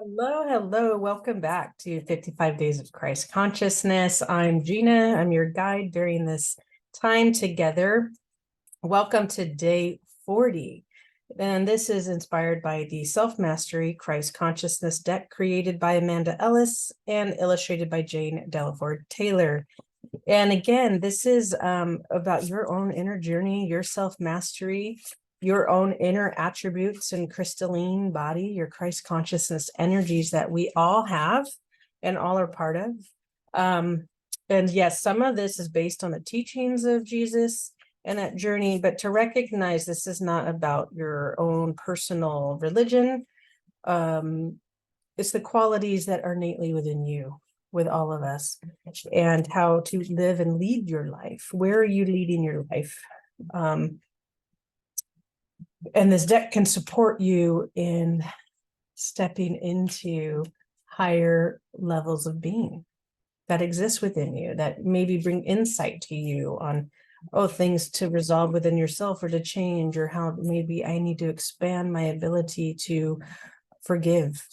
Hello, hello. Welcome back to 55 Days of Christ Consciousness. I'm Gina. I'm your guide during this time together. Welcome to day 40. And this is inspired by the Self-Mastery Christ Consciousness deck created by Amanda Ellis and illustrated by Jane Delaford Taylor. And again, this is about your own inner journey, your self-mastery, your own inner attributes and crystalline body, your Christ consciousness energies that we all have and all are part of. And yes, some of this is based on the teachings of Jesus and that journey, but to recognize this is not about your own personal religion. It's the qualities that are innately within you, with all of us, and how to live and lead your life. Where are you leading your life? And this deck can support you in stepping into higher levels of being that exist within you, that maybe bring insight to you on, things to resolve within yourself or to change, or how maybe I need to expand my ability to forgive.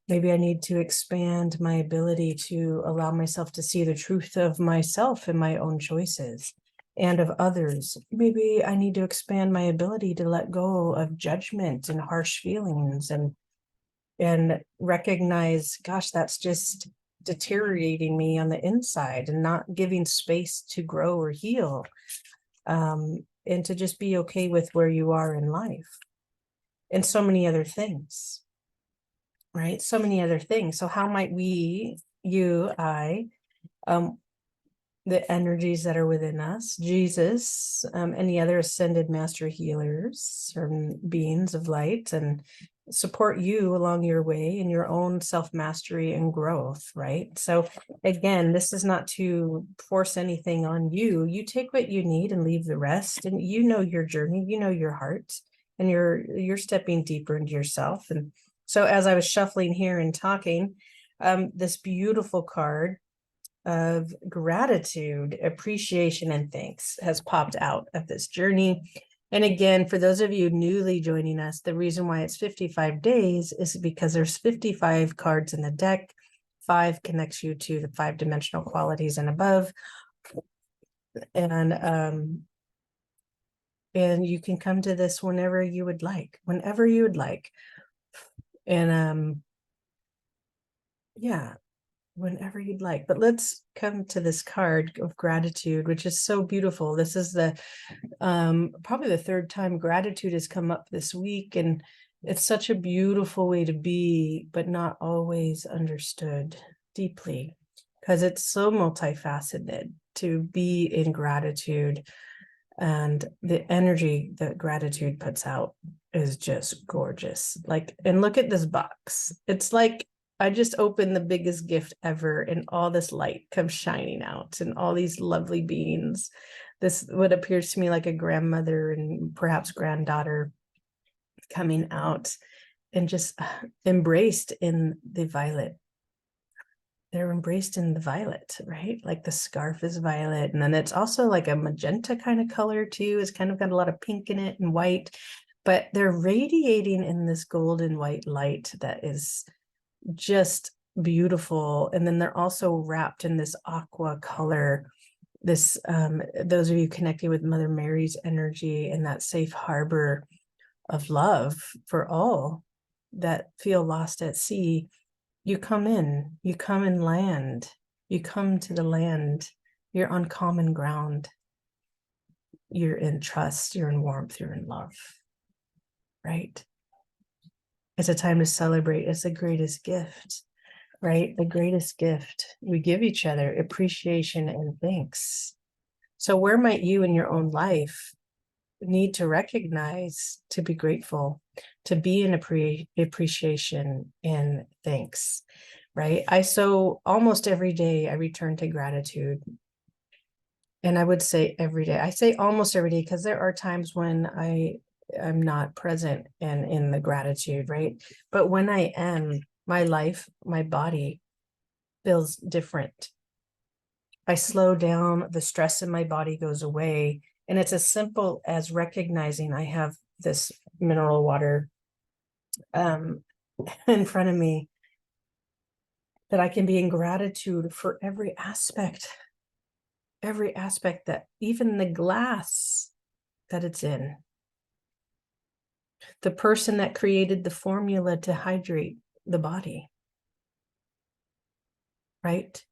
Maybe I need to expand my ability to allow myself to see the truth of myself and my own choices and of others. Maybe I need to expand my ability to let go of judgment and harsh feelings and recognize, gosh, that's just deteriorating me on the inside and not giving space to grow or heal. And to just be okay with where you are in life and so many other things, right? So many other things. So how might we, you, I, the energies that are within us, Jesus, any other ascended master healers or beings of light, and support you along your way in your own self-mastery and growth, right? So again, this is not to force anything on you. You take what you need and leave the rest. And you know your journey, you know your heart, and you're stepping deeper into yourself. And so as I was shuffling here and talking, this beautiful card of gratitude, appreciation, and thanks has popped out of this journey. And again, for those of you newly joining us, the reason why it's 55 days is because there's 55 cards in the deck. 5 connects you to the 5-dimensional qualities and above. And you can come to this whenever you would like. And yeah, whenever you'd like. But let's come to this card of gratitude, which is so beautiful. This is the probably the third time gratitude has come up this week, and it's such a beautiful way to be, but not always understood deeply, because it's so multifaceted to be in gratitude. And the energy that gratitude puts out is just gorgeous. Like, and look at this box. It's like I just opened the biggest gift ever, and all this light comes shining out, and all these lovely beings. This what appears to me like a grandmother and perhaps granddaughter coming out and just embraced in the violet. They're embraced in the violet, right? Like the scarf is violet. And then it's also like a magenta kind of color too. It's kind of got a lot of pink in it and white, but they're radiating in this golden white light that is just beautiful. And then they're also wrapped in this aqua color. This those of you connected with Mother Mary's energy and that safe harbor of love for all that feel lost at sea. You come in, you come and land, you come to the land, you're on common ground. You're in trust, you're in warmth, you're in love, right? It's a time to celebrate. It's the greatest gift, right? The greatest gift we give each other, appreciation and thanks. So where might you in your own life need to recognize, to be grateful, to be in appreciation and thanks, right? So almost every day I return to gratitude. And I would say every day. I say almost every day because there are times when I'm not present and in the gratitude, right? But when I am, my life, my body feels different. I slow down, the stress in my body goes away. And it's as simple as recognizing I have this mineral water in front of me, that I can be in gratitude for every aspect that, even the glass that it's in, the person that created the formula to hydrate the body, right?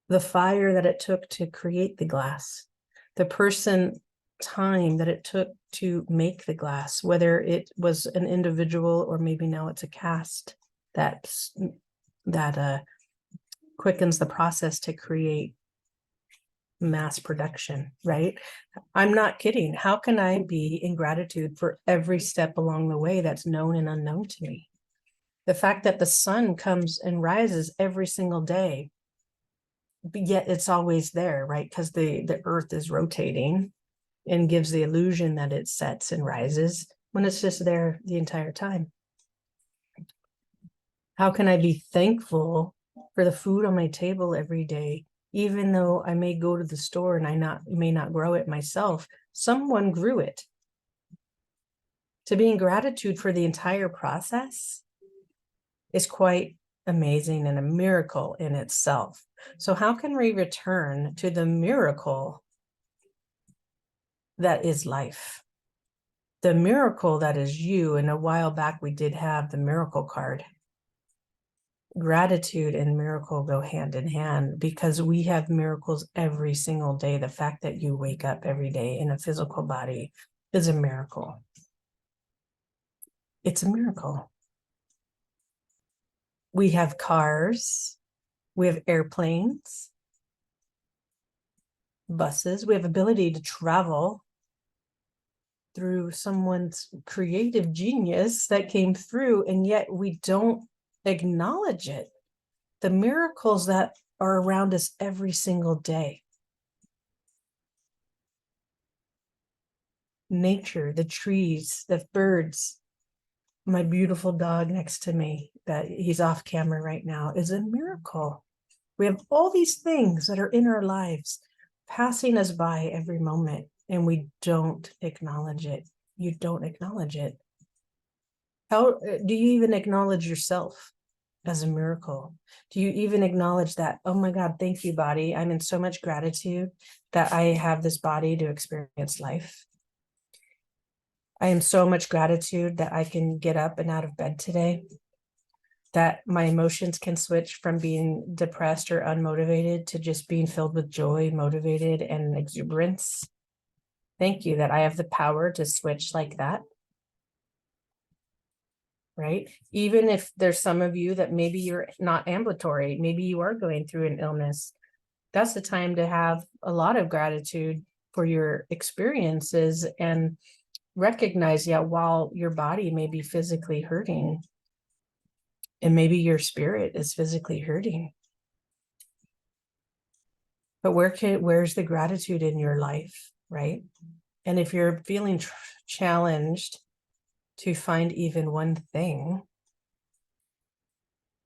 The fire that it took to create the glass, the time that it took to make the glass, whether it was an individual or maybe now it's a cast that quickens the process to create mass production, right? I'm not kidding. How can I be in gratitude for every step along the way that's known and unknown to me? The fact that the sun comes and rises every single day, but yet it's always there, right? Because the earth is rotating and gives the illusion that it sets and rises when it's just there the entire time. How can I be thankful for the food on my table every day, even though I may go to the store and I may not grow it myself? Someone grew it. To be in gratitude for the entire process is quite amazing and a miracle in itself. So how can we return to the miracle that is life? The miracle that is you. And a while back, we did have the miracle card. Gratitude and miracle go hand in hand because we have miracles every single day. The fact that you wake up every day in a physical body is a miracle. It's a miracle. We have cars, we have airplanes, buses, we have ability to travel through someone's creative genius that came through, and yet we don't acknowledge it. The miracles that are around us every single day. Nature, the trees, the birds, my beautiful dog next to me, that he's off camera right now, is a miracle. We have all these things that are in our lives passing us by every moment, and we don't acknowledge it. You don't acknowledge it. How do you even acknowledge yourself as a miracle? Do you even acknowledge that, oh my God, thank you, body. I'm in so much gratitude that I have this body to experience life. I am so much gratitude that I can get up and out of bed today, that my emotions can switch from being depressed or unmotivated to just being filled with joy, motivated, and exuberance. Thank you that I have the power to switch like that. Right? Even if there's some of you that maybe you're not ambulatory, maybe you are going through an illness, that's the time to have a lot of gratitude for your experiences and recognize, yeah, while your body may be physically hurting and maybe your spirit is physically hurting, but where's the gratitude in your life, right? And if you're feeling challenged to find even one thing,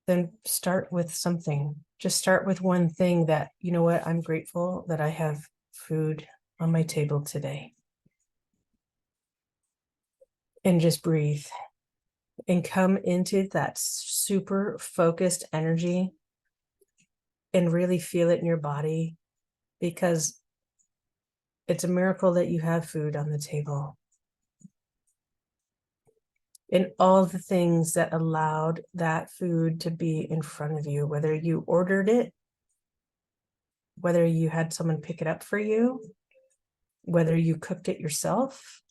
then start with something. Just start with one thing that, you know what, I'm grateful that I have food on my table today. And just breathe and come into that super focused energy and really feel it in your body, because it's a miracle that you have food on the table. And all the things that allowed that food to be in front of you, whether you ordered it, whether you had someone pick it up for you, whether you cooked it yourself,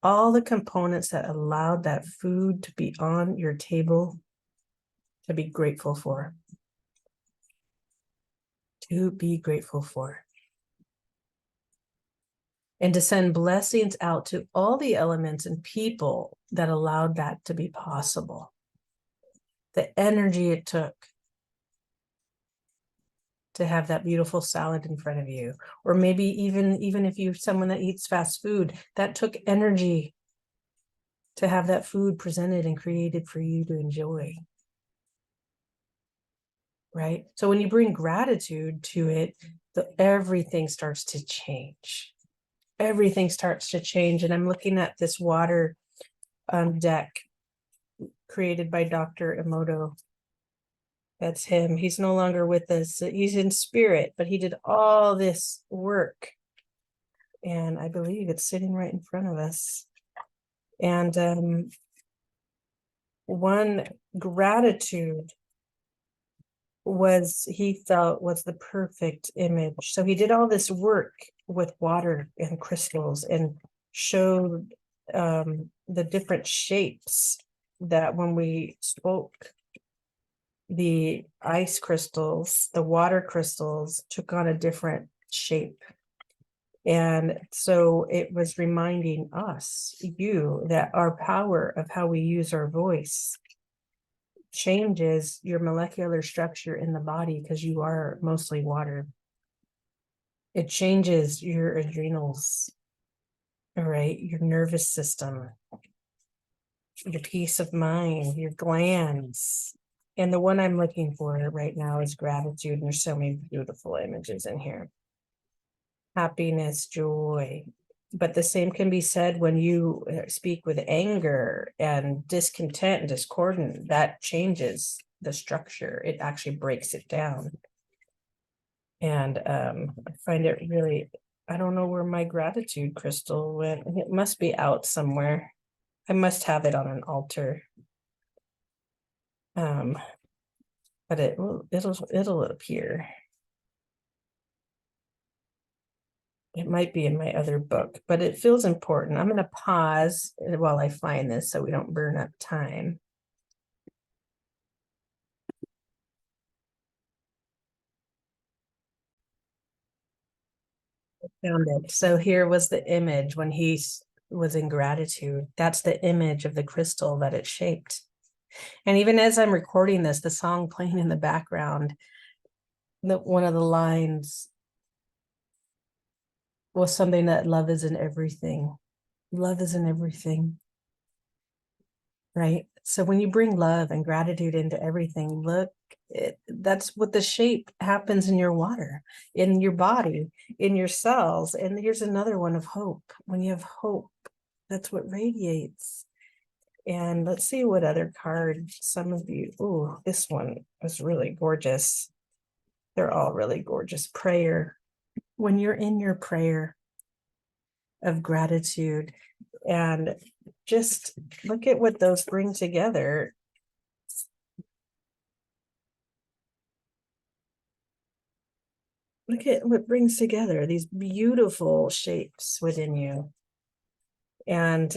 all the components that allowed that food to be on your table, to be grateful for. To be grateful for. And to send blessings out to all the elements and people that allowed that to be possible. The energy it took to have that beautiful salad in front of you, or maybe even if you're someone that eats fast food, that took energy to have that food presented and created for you to enjoy. Right? So when you bring gratitude to it, everything starts to change. Everything starts to change. And I'm looking at this water deck created by Dr. Emoto. That's him. He's no longer with us. He's in spirit, but he did all this work. And I believe it's sitting right in front of us. And one gratitude he felt was the perfect image. So he did all this work with water and crystals and showed the different shapes that when we spoke, the ice crystals, the water crystals took on a different shape. And so it was reminding us, you, that our power of how we use our voice changes your molecular structure in the body because you are mostly water. It changes your adrenals, all right, your nervous system, your peace of mind, your glands. And the one I'm looking for right now is gratitude. And there's so many beautiful images in here. Happiness, joy. But the same can be said when you speak with anger and discontent and discordant. That changes the structure. It actually breaks it down. And I find it really, I don't know where my gratitude crystal went. It must be out somewhere. I must have it on an altar. But it'll appear. It might be in my other book, but it feels important. I'm going to pause while I find this so we don't burn up time. I found it. So here was the image when he was in gratitude. That's the image of the crystal that it shaped. And even as I'm recording this, the song playing in the background, one of the lines was something that love is in everything. Love is in everything. Right? So when you bring love and gratitude into everything, look, that's what the shape happens in your water, in your body, in your cells. And here's another one of hope. When you have hope, that's what radiates. And let's see what other card some of you, oh, this one was really gorgeous. They're all really gorgeous. Prayer. When you're in your prayer of gratitude, and just look at what those bring together. Look at what brings together these beautiful shapes within you. And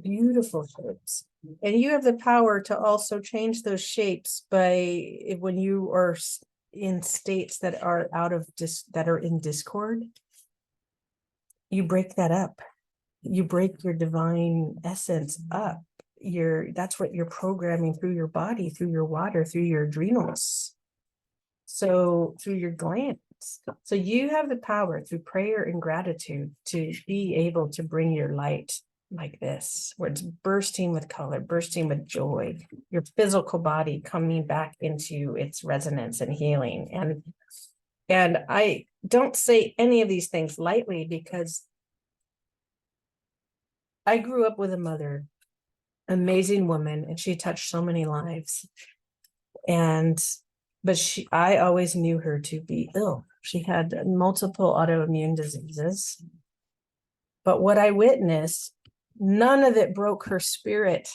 beautiful shapes. And you have the power to also change those shapes by when you are in states that are that are in discord. You break that up. You break your divine essence up. That's what you're programming through your body, through your water, through your adrenals. So through your glands. So you have the power through prayer and gratitude to be able to bring your light like this, where it's bursting with color, bursting with joy, your physical body coming back into its resonance and healing. And I don't say any of these things lightly because I grew up with a mother, amazing woman, and she touched so many lives. But I always knew her to be ill. She had multiple autoimmune diseases. But what I witnessed, none of it broke her spirit.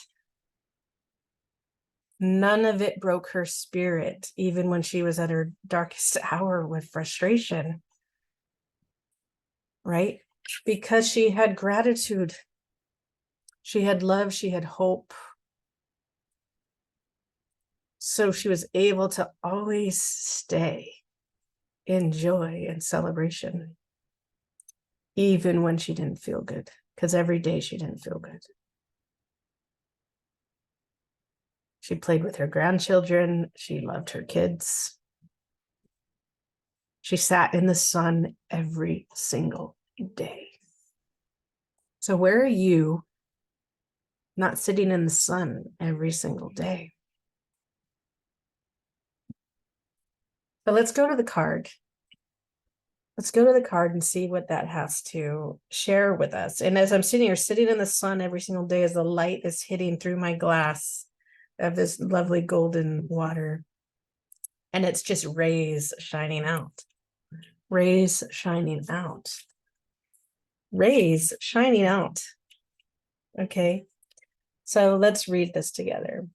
None of it broke her spirit, even when she was at her darkest hour with frustration. Right? Because she had gratitude. She had love. She had hope. So she was able to always stay in joy and celebration, even when she didn't feel good, because every day she didn't feel good. She played with her grandchildren. She loved her kids. She sat in the sun every single day. So where are you not sitting in the sun every single day? But let's go to the card. Let's go to the card and see what that has to share with us. And as I'm sitting here, sitting in the sun every single day, as the light is hitting through my glass, of this lovely golden water. And it's just rays shining out. Rays shining out. Rays shining out. Okay. So let's read this together.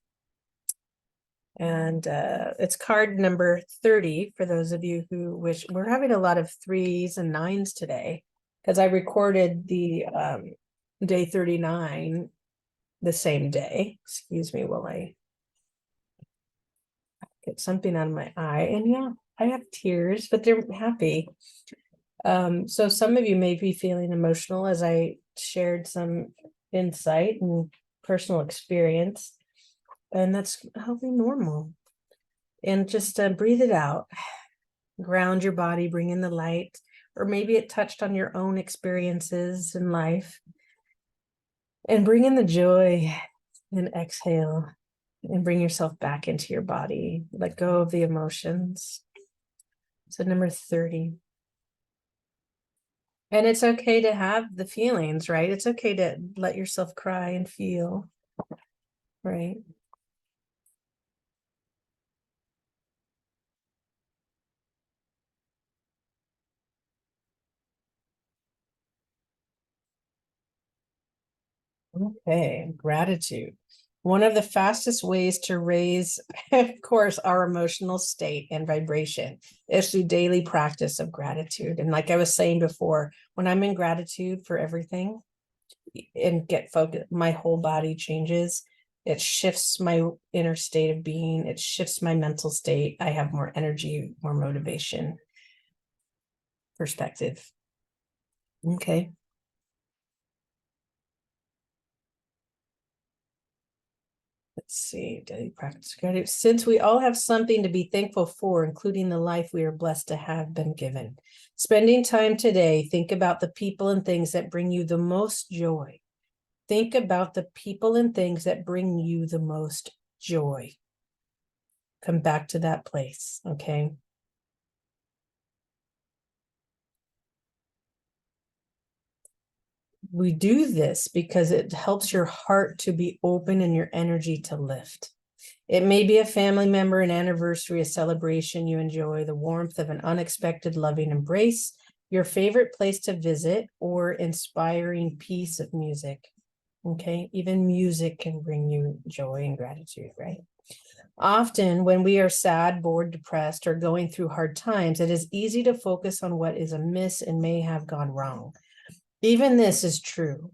And it's card number 30 for those of you who wish. We're having a lot of 3s and 9s today because I recorded the day 39 the same day. Excuse me while I get something out of my eye. And yeah, I have tears, but they're happy. So some of you may be feeling emotional as I shared some insight and personal experience. And that's healthy, normal. And just breathe it out. Ground your body, bring in the light, or maybe it touched on your own experiences in life. And bring in the joy and exhale and bring yourself back into your body. Let go of the emotions. So number 30. And it's okay to have the feelings, right? It's okay to let yourself cry and feel, right? Okay, gratitude. One of the fastest ways to raise, of course, our emotional state and vibration is through daily practice of gratitude. And like I was saying before, when I'm in gratitude for everything and get focused, my whole body changes. It shifts my inner state of being. It shifts my mental state. I have more energy, more motivation, perspective. Okay. Let's see, daily practice gratitude. Since we all have something to be thankful for, including the life we are blessed to have been given. Spending time today, think about the people and things that bring you the most joy. Think about the people and things that bring you the most joy. Come back to that place, okay? We do this because it helps your heart to be open and your energy to lift. It may be a family member, an anniversary, a celebration you enjoy, the warmth of an unexpected loving embrace, your favorite place to visit, or inspiring piece of music. Okay, even music can bring you joy and gratitude, right? Often when we are sad, bored, depressed, or going through hard times, it is easy to focus on what is amiss and may have gone wrong. Even this is true.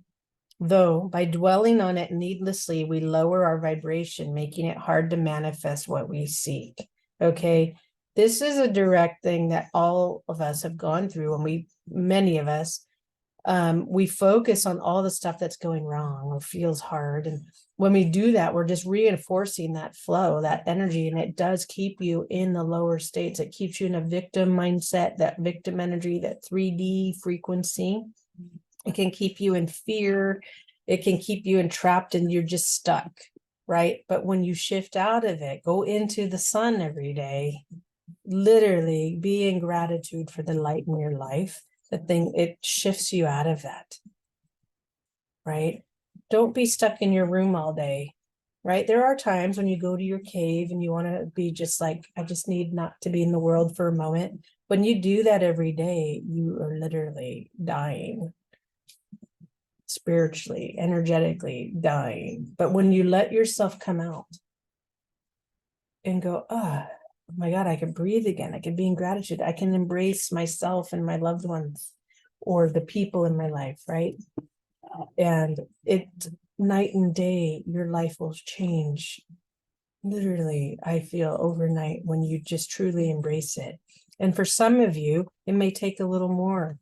Though by dwelling on it needlessly, we lower our vibration, making it hard to manifest what we seek. Okay. This is a direct thing that all of us have gone through, and many of us, we focus on all the stuff that's going wrong or feels hard. And when we do that, we're just reinforcing that flow, that energy, and it does keep you in the lower states. It keeps you in a victim mindset, that victim energy, that 3D frequency. It can keep you in fear. It can keep you entrapped and you're just stuck, right? But when you shift out of it, go into the sun every day, literally be in gratitude for the light in your life, it shifts you out of that, right? Don't be stuck in your room all day, right? There are times when you go to your cave and you want to be just like, I just need not to be in the world for a moment. When you do that every day, you are literally dying. Spiritually, energetically dying. But when you let yourself come out and go, oh my God, I can breathe again. I can be in gratitude. I can embrace myself and my loved ones or the people in my life, right? And it night and day, your life will change. Literally, I feel overnight when you just truly embrace it. And for some of you, it may take a little more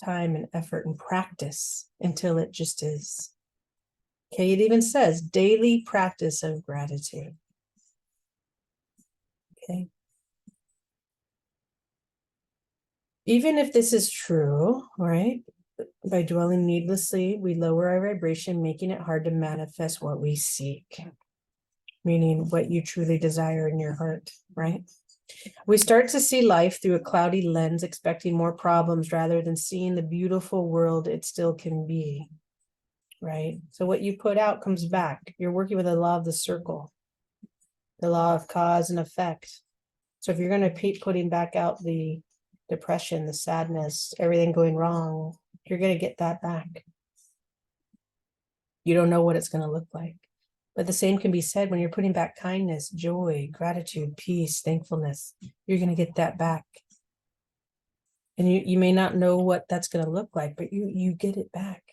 time and effort and practice until it just is. Okay, it even says daily practice of gratitude. Okay. Even if this is true, right? By dwelling needlessly, we lower our vibration, making it hard to manifest what we seek, meaning what you truly desire in your heart, right? We start to see life through a cloudy lens, expecting more problems rather than seeing the beautiful world it still can be. right? So what you put out comes back. You're working with the law of the circle, the law of cause and effect. So if you're going to keep putting back out the depression, the sadness, everything going wrong, you're going to get that back. You don't know what it's going to look like. But the same can be said when you're putting back kindness, joy, gratitude, peace, thankfulness. You're going to get that back. And you may not know what that's going to look like, but you get it back.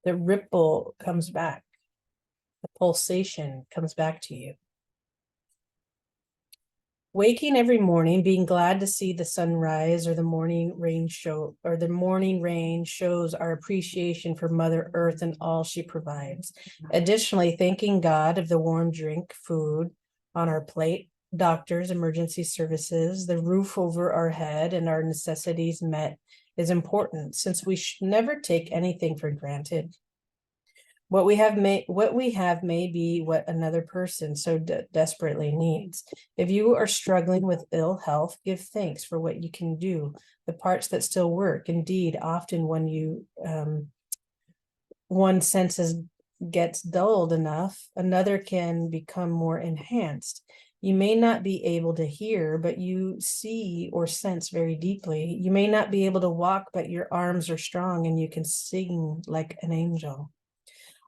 The ripple comes back. The pulsation comes back to you. Waking every morning, being glad to see the sunrise or the morning rain shows our appreciation for Mother Earth and all she provides. Additionally, thanking God of the warm drink, food on our plate, doctors, emergency services, the roof over our head, and our necessities met is important, since we should never take anything for granted. What we have may be what another person so desperately needs. If you are struggling with ill health, give thanks for what you can do, the parts that still work. Indeed, often when you one senses gets dulled enough, another can become more enhanced. You may not be able to hear, but you see or sense very deeply. You may not be able to walk, but your arms are strong and you can sing like an angel.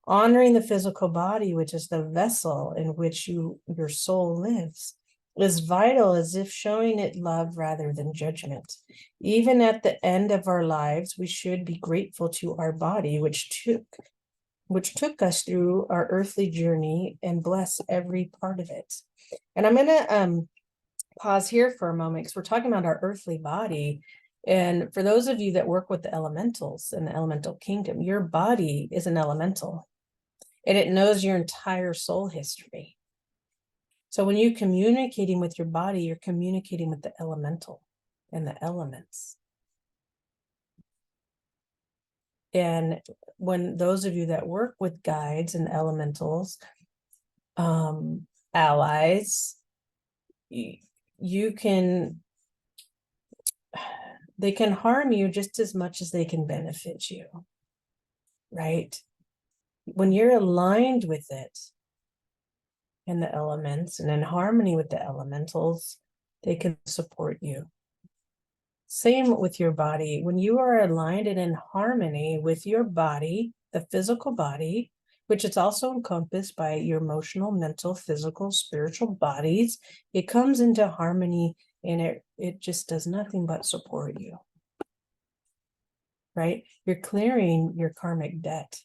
Honoring the physical body, which is the vessel in which your soul lives, is vital, as if showing it love rather than judgment. Even at the end of our lives, we should be grateful to our body, which took us through our earthly journey, and bless every part of it. And I'm going to pause here for a moment, because we're talking about our earthly body. And for those of you that work with the elementals in the elemental kingdom, your body is an elemental. And it knows your entire soul history. So when you're communicating with your body, you're communicating with the elemental and the elements. And when those of you that work with guides and elementals, allies, they can harm you just as much as they can benefit you, right? When you're aligned with it and the elements and in harmony with the elementals, they can support you. Same with your body. When you are aligned and in harmony with your body, the physical body, which is also encompassed by your emotional, mental, physical, spiritual bodies, it comes into harmony, and it just does nothing but support you, right? You're clearing your karmic debt.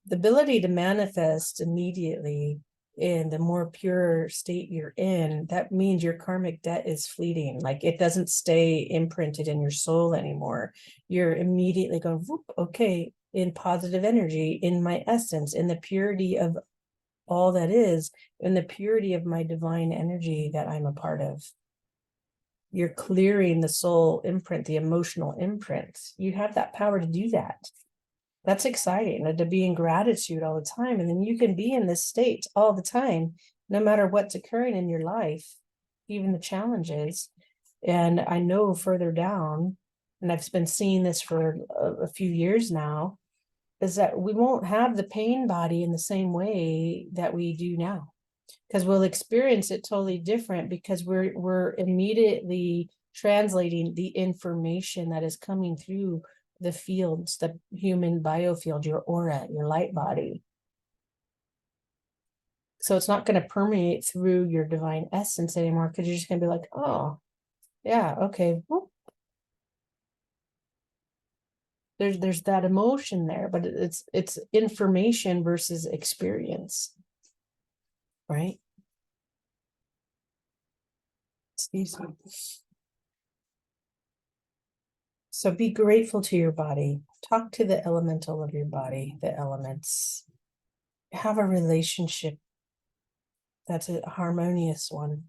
The ability to manifest immediately in the more pure state you're in, that means your karmic debt is fleeting. Like, it doesn't stay imprinted in your soul anymore. You're immediately going, whoop, okay, in positive energy, in my essence, in the purity of all that is, in the purity of my divine energy that I'm a part of. You're clearing the soul imprint, the emotional imprint. You have that power to do that. That's exciting, and to be in gratitude all the time. And then you can be in this state all the time, no matter what's occurring in your life, even the challenges. And I know further down, and I've been seeing this for a few years now, is that we won't have the pain body in the same way that we do now, because we'll experience it totally different, because we're immediately translating the information that is coming through the fields, the human biofield, your aura, your light body. So it's not going to permeate through your divine essence anymore, because you're just going to be like, oh, yeah, okay. Whoop. There's that emotion there, but it's information versus experience, right? Excuse me. So be grateful to your body. Talk to the elemental of your body, the elements. Have a relationship that's a harmonious one.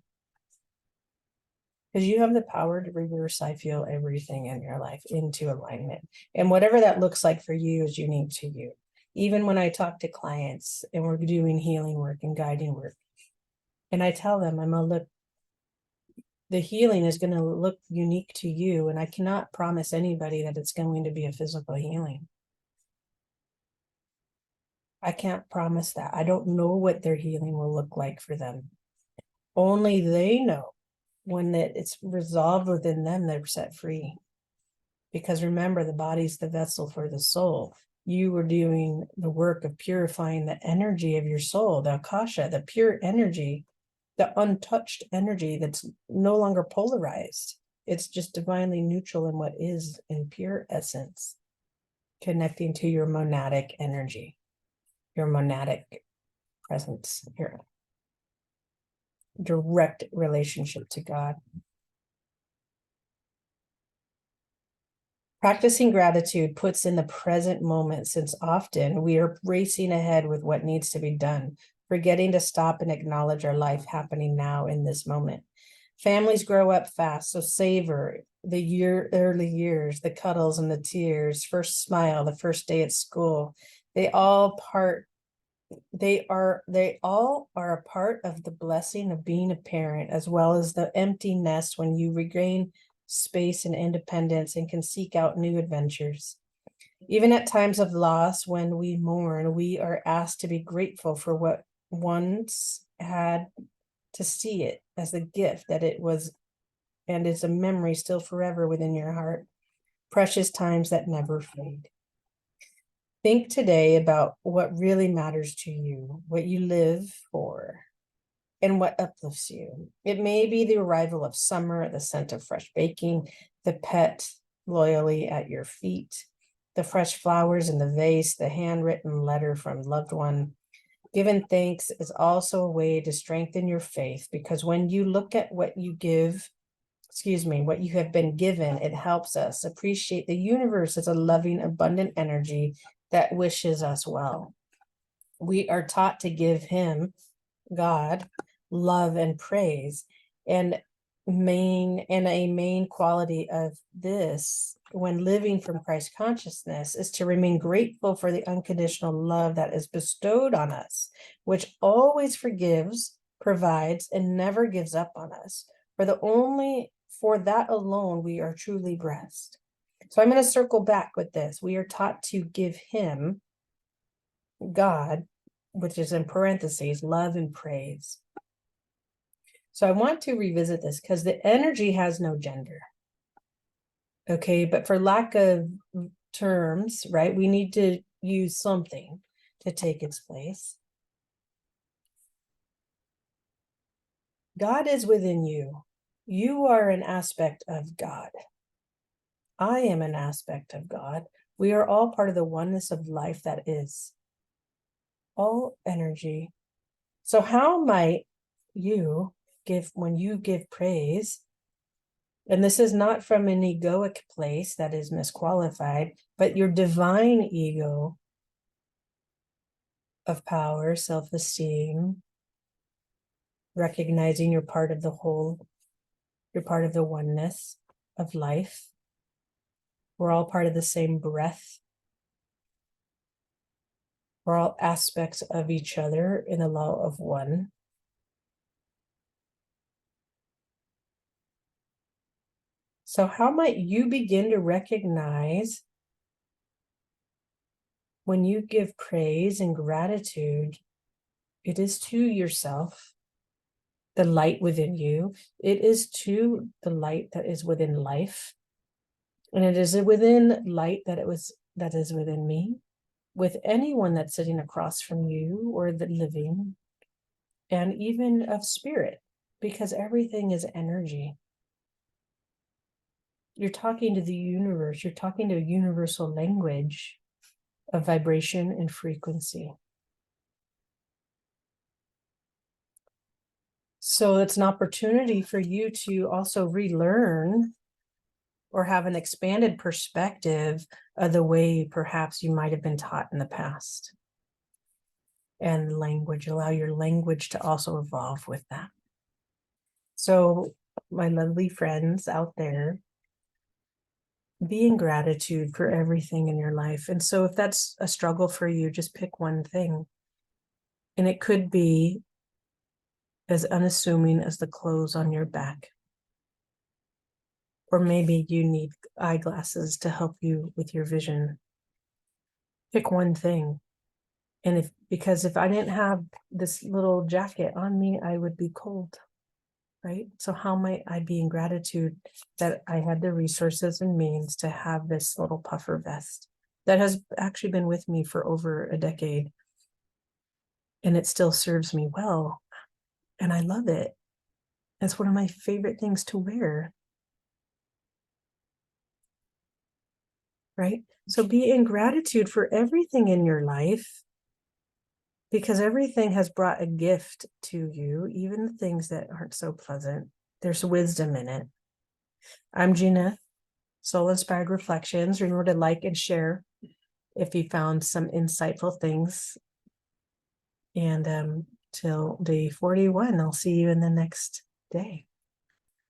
Because you have the power to reverse, I feel, everything in your life into alignment. And whatever that looks like for you is unique to you. Even when I talk to clients and we're doing healing work and guiding work, and I tell them, I'm a look, the healing is going to look unique to you. And I cannot promise anybody that it's going to be a physical healing. I can't promise that. I don't know what their healing will look like for them. Only they know when it's resolved within them, they're set free. Because remember, the body's the vessel for the soul. You were doing the work of purifying the energy of your soul, the Akasha, the pure energy, the untouched energy that's no longer polarized. It's just divinely neutral in what is in pure essence, connecting to your monadic energy, your monadic presence, your direct relationship to God. Practicing gratitude puts in the present moment, since often we are racing ahead with what needs to be done, forgetting to stop and acknowledge our life happening now in this moment. Families grow up fast, so savor the early years, the cuddles and the tears, first smile, the first day at school. They all are a part of the blessing of being a parent, as well as the empty nest when you regain space and independence and can seek out new adventures. Even at times of loss, when we mourn, we are asked to be grateful for what once had, to see it as a gift that it was and is a memory still forever within your heart. Precious times that never fade. Think today about what really matters to you, what you live for, and what uplifts you. It may be the arrival of summer, the scent of fresh baking, the pet loyally at your feet, the fresh flowers in the vase, the handwritten letter from loved one. Giving thanks is also a way to strengthen your faith, because when you look at what you have been given, it helps us appreciate the universe as a loving, abundant energy that wishes us well. We are taught to give him, God, love and praise, and a main quality of this when living from Christ consciousness is to remain grateful for the unconditional love that is bestowed on us, which always forgives, provides, and never gives up on us. For that alone we are truly blessed. So I'm going to circle back with this. We are taught to give him, God, which is in parentheses, love and praise. So I want to revisit this because the energy has no gender. Okay, but for lack of terms, right, we need to use something to take its place. God is within you. You are an aspect of God. I am an aspect of God. We are all part of the oneness of life that is all energy. So how might you when you give praise, and this is not from an egoic place that is misqualified, but your divine ego of power, self-esteem, recognizing you're part of the whole, you're part of the oneness of life. We're all part of the same breath. We're all aspects of each other in the law of one. So how might you begin to recognize when you give praise and gratitude, it is to yourself, the light within you. It is to the light that is within life. And it is within light that is within me, with anyone that's sitting across from you or the living, and even of spirit, because everything is energy. You're talking to the universe. You're talking to a universal language of vibration and frequency. So it's an opportunity for you to also relearn or have an expanded perspective of the way perhaps you might have been taught in the past. And language, allow your language to also evolve with that. So my lovely friends out there, be in gratitude for everything in your life. And so if that's a struggle for you, just pick one thing. And it could be as unassuming as the clothes on your back. Or maybe you need eyeglasses to help you with your vision. Pick one thing. And because if I didn't have this little jacket on me, I would be cold, right? So how might I be in gratitude that I had the resources and means to have this little puffer vest that has actually been with me for over a decade, and it still serves me well, and I love it. It's one of my favorite things to wear, right? So be in gratitude for everything in your life, because everything has brought a gift to you, even the things that aren't so pleasant. There's wisdom in it. I'm Gina, Soul Inspired Reflections. Remember to like and share if you found some insightful things. And till day 41, I'll see you in the next day.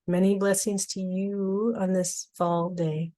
Many blessings to you on this fall day.